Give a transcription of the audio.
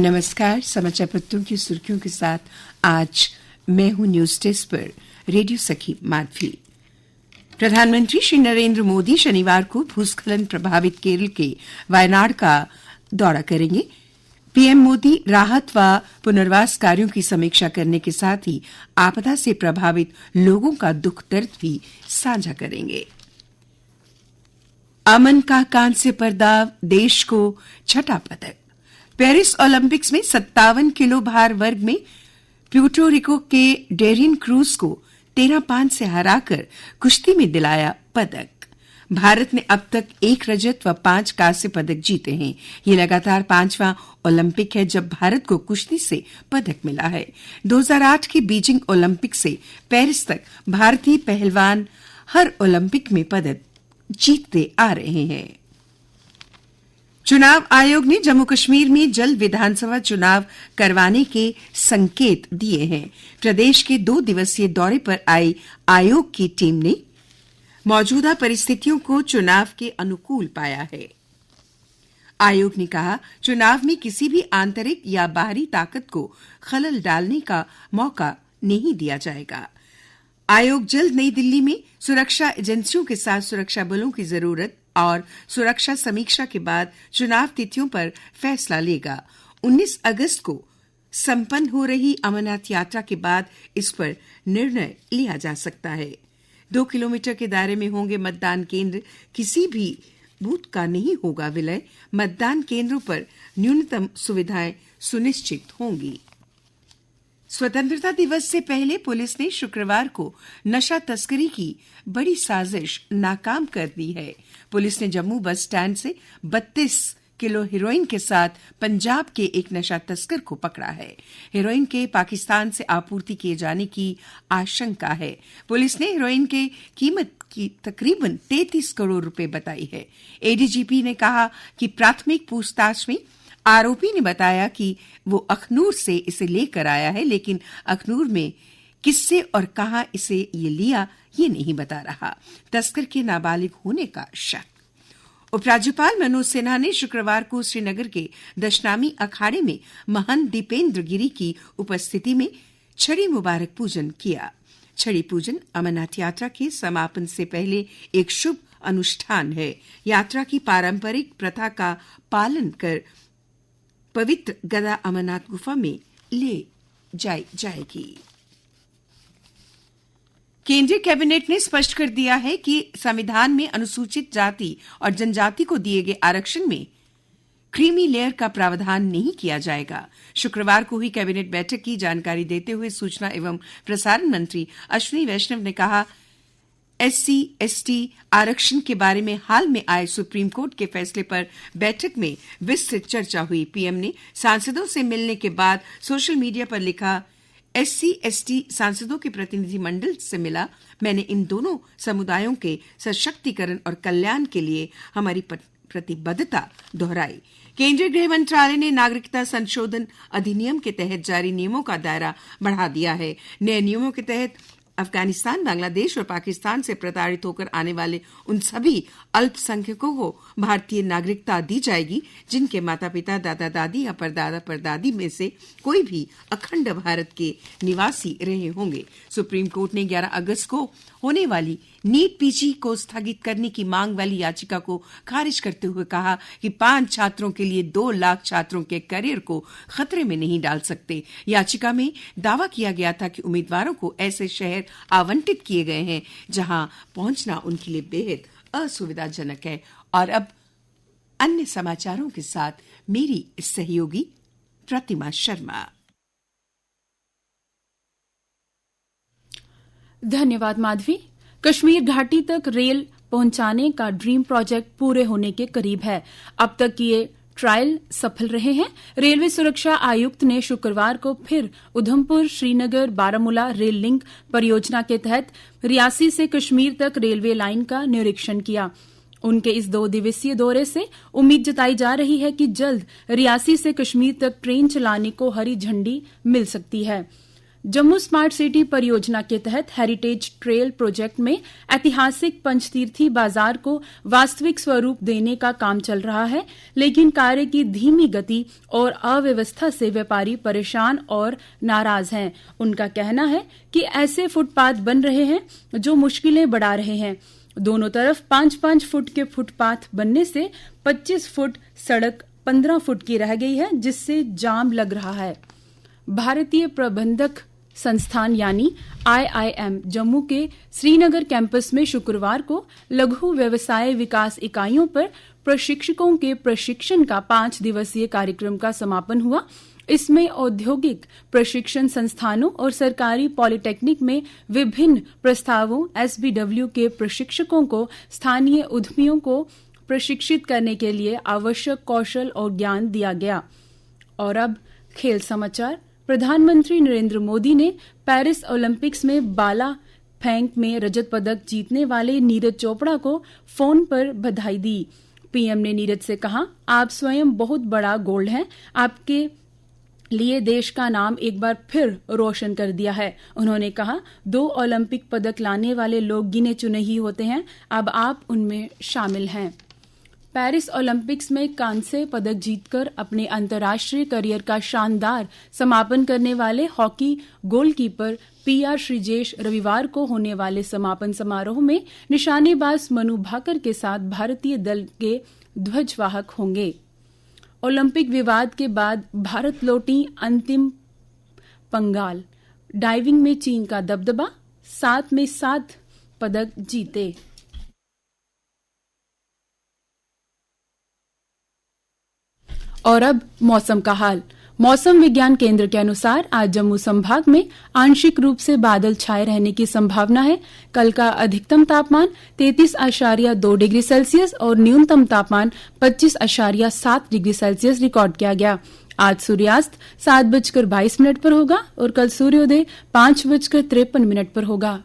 नमस्कार। समाचार पत्रों की सुर्खियों के साथ आज मैं हूं न्यूज डेस्क पर रेडियो सखी माधवी। प्रधानमंत्री श्री नरेंद्र मोदी शनिवार को भूस्खलन प्रभावित केरल के वायनाड का दौरा करेंगे। पीएम मोदी राहत व पुनर्वास कार्यों की समीक्षा करने के साथ ही आपदा से प्रभावित लोगों का दुख दर्द भी साझा करेंगे। अमन का कांस्य पदक, देश को छठा पदक। पेरिस ओलंपिक्स में 57 किलो भार वर्ग में प्यूर्टो रिको के डेरियन क्रूज को 13-5 से हराकर कुश्ती में दिलाया पदक। भारत ने अब तक 1 रजत व 5 कांस्य पदक जीते हैं। ये लगातार 5वां ओलंपिक है जब भारत को कुश्ती से पदक मिला है। 2008 के बीजिंग ओलंपिक से पेरिस तक भारतीय पहलवान हर ओलंपिक में पदक जीतते आ रहे हैं। चुनाव आयोग ने जम्मू कश्मीर में जल्द विधानसभा चुनाव करवाने के संकेत दिए हैं। प्रदेश के 2 दिवसीय दौरे पर आई आयोग की टीम ने मौजूदा परिस्थितियों को चुनाव के अनुकूल पाया है। आयोग ने कहा, चुनाव में किसी भी आंतरिक या बाहरी ताकत को खलल डालने का मौका नहीं दिया जाएगा। आयोग जल्द नई दिल्ली में सुरक्षा एजेंसियों के साथ सुरक्षा बलों की जरूरत और सुरक्षा समीक्षा के बाद चुनाव तिथियों पर फैसला लेगा। 19 अगस्त को संपन्न हो रही अमरनाथ यात्रा के बाद इस पर निर्णय लिया जा सकता है। 2 किलोमीटर के दायरे में होंगे मतदान केंद्र, किसी भी बूथ का नहीं होगा विलय। मतदान केंद्रों पर न्यूनतम सुविधाएं सुनिश्चित होंगी। स्वतंत्रता दिवस से पहले पुलिस ने शुक्रवार को नशा तस्करी की बड़ी साजिश नाकाम कर दी है। पुलिस ने जम्मू बस स्टैंड से 32 किलो हेरोइन के साथ पंजाब के एक नशा तस्कर को पकड़ा है। हेरोइन के पाकिस्तान से आपूर्ति किए जाने की आशंका है। पुलिस ने हेरोइन के कीमत की तकरीबन 33 करोड़ रुपए बताई है। एडीजीपी ने कहा कि प्राथमिक पूछताछ में आरोपी ने बताया कि वो अखनूर से इसे लेकर आया है, लेकिन अखनूर में किससे और कहां इसे ये लिया ये नहीं बता रहा। तस्कर के नाबालिग होने का शक। उपराज्यपाल मनोज सिन्हा ने शुक्रवार को श्रीनगर के दशनामी अखाड़े में महंत दीपेंद्र गिरी की उपस्थिति में छड़ी मुबारक पूजन किया। छड़ी पूजन अमरनाथ यात्रा के समापन से पहले एक शुभ अनुष्ठान है। यात्रा की पारंपरिक प्रथा का पालन कर पवित्र गदा अमरनाथ गुफा में ले जाई जाएगी। केंद्रीय कैबिनेट ने स्पष्ट कर दिया है कि संविधान में अनुसूचित जाति और जनजाति को दिए गए आरक्षण में क्रीमी लेयर का प्रावधान नहीं किया जाएगा। शुक्रवार को हुई कैबिनेट बैठक की जानकारी देते हुए सूचना एवं प्रसारण मंत्री अश्विनी वैष्णव ने कहा, SC/ST आरक्षण के बारे में हाल में आए सुप्रीम कोर्ट के फैसले पर बैठक में विस्तृत चर्चा हुई। पीएम ने सांसदों से मिलने के बाद सोशल मीडिया पर लिखा, SC/ST सांसदों के प्रतिनिधि मंडल से मिला। मैंने इन दोनों समुदायों के सशक्तिकरण और कल्याण के लिए हमारी प्रतिबद्धता दोहराई। केंद्रीय गृह मंत्रालय ने नागरिकता संशोधन अधिनियम के तहत जारी नियमों का दायरा बढ़ा दिया है। नए नियमों के तहत अफगानिस्तान, बांग्लादेश और पाकिस्तान से प्रताड़ित होकर आने वाले उन सभी अल्पसंख्यकों को भारतीय नागरिकता दी जाएगी जिनके माता पिता, दादा दादी या परदादा परदादी में से कोई भी अखंड भारत के निवासी रहे होंगे। सुप्रीम कोर्ट ने 11 अगस्त को होने वाली नीट पीजी को स्थगित करने की मांग वाली याचिका को खारिज करते हुए कहा कि 5 छात्रों के लिए 2 लाख छात्रों के करियर को खतरे में नहीं डाल सकते। याचिका में दावा किया गया था कि उम्मीदवारों को ऐसे शहर आवंटित किए गए हैं जहां पहुंचना उनके लिए बेहद असुविधाजनक है। और अब अन्य समाचारों के साथ मेरी सहयोगी प्रतिमा शर्मा। धन्यवाद माधवी। कश्मीर घाटी तक रेल पहुंचाने का ड्रीम प्रोजेक्ट पूरे होने के करीब है। अब तक ये ट्रायल सफल रहे हैं। रेलवे सुरक्षा आयुक्त ने शुक्रवार को फिर उधमपुर श्रीनगर बारामूला रेल लिंक परियोजना के तहत रियासी से कश्मीर तक रेलवे लाइन का निरीक्षण किया। उनके इस 2 दिवसीय दौरे से उम्मीद जताई जा रही है कि जल्द रियासी से कश्मीर तक ट्रेन चलाने को हरी झंडी मिल सकती है। जम्मू स्मार्ट सिटी परियोजना के तहत हेरिटेज ट्रेल प्रोजेक्ट में ऐतिहासिक पंचतीर्थी बाजार को वास्तविक स्वरूप देने का काम चल रहा है, लेकिन कार्य की धीमी गति और अव्यवस्था से व्यापारी परेशान और नाराज हैं। उनका कहना है कि ऐसे फुटपाथ बन रहे हैं जो मुश्किलें बढ़ा रहे हैं। दोनों तरफ 5-5 फुट के फुटपाथ बनने से 25 फुट सड़क 15 फुट की रह गई है, जिससे जाम लग रहा है। भारतीय प्रबंधक संस्थान यानी IIM जम्मू के श्रीनगर कैंपस में शुक्रवार को लघु व्यवसाय विकास इकाइयों पर प्रशिक्षकों के प्रशिक्षण का 5 दिवसीय कार्यक्रम का समापन हुआ। इसमें औद्योगिक प्रशिक्षण संस्थानों और सरकारी पॉलिटेक्निक में विभिन्न प्रस्तावों SBW के प्रशिक्षकों को स्थानीय उद्यमियों को प्रशिक्षित करने के लिए आवश्यक कौशल और ज्ञान दिया गया। और अब खेल समाचार। प्रधानमंत्री नरेंद्र मोदी ने पेरिस ओलंपिक्स में भाला फेंक में रजत पदक जीतने वाले नीरज चोपड़ा को फोन पर बधाई दी। पीएम ने नीरज से कहा, आप स्वयं बहुत बड़ा गोल्ड हैं, आपके लिए देश का नाम एक बार फिर रोशन कर दिया है। उन्होंने कहा, 2 ओलंपिक पदक लाने वाले लोग गिने चुने ही होते हैं, अब आप उनमें शामिल हैं। पेरिस ओलंपिक्स में कांस्य पदक जीतकर अपने अंतर्राष्ट्रीय करियर का शानदार समापन करने वाले हॉकी गोलकीपर PR श्रीजेश रविवार को होने वाले समापन समारोह में निशानेबाज मनु भाकर के साथ भारतीय दल के ध्वजवाहक होंगे। ओलंपिक विवाद के बाद भारत लौटी अंतिम पंगाल। डाइविंग में चीन का दबदबा, 7 में 7 पदक जीते। और अब मौसम का हाल। मौसम विज्ञान केंद्र के अनुसार आज जम्मू संभाग में आंशिक रूप से बादल छाए रहने की संभावना है। कल का अधिकतम तापमान 33.2 डिग्री सेल्सियस और न्यूनतम तापमान 25.7 डिग्री सेल्सियस रिकॉर्ड किया गया। आज सूर्यास्त 7:22 पर होगा और कल सूर्योदय 5:53 पर होगा।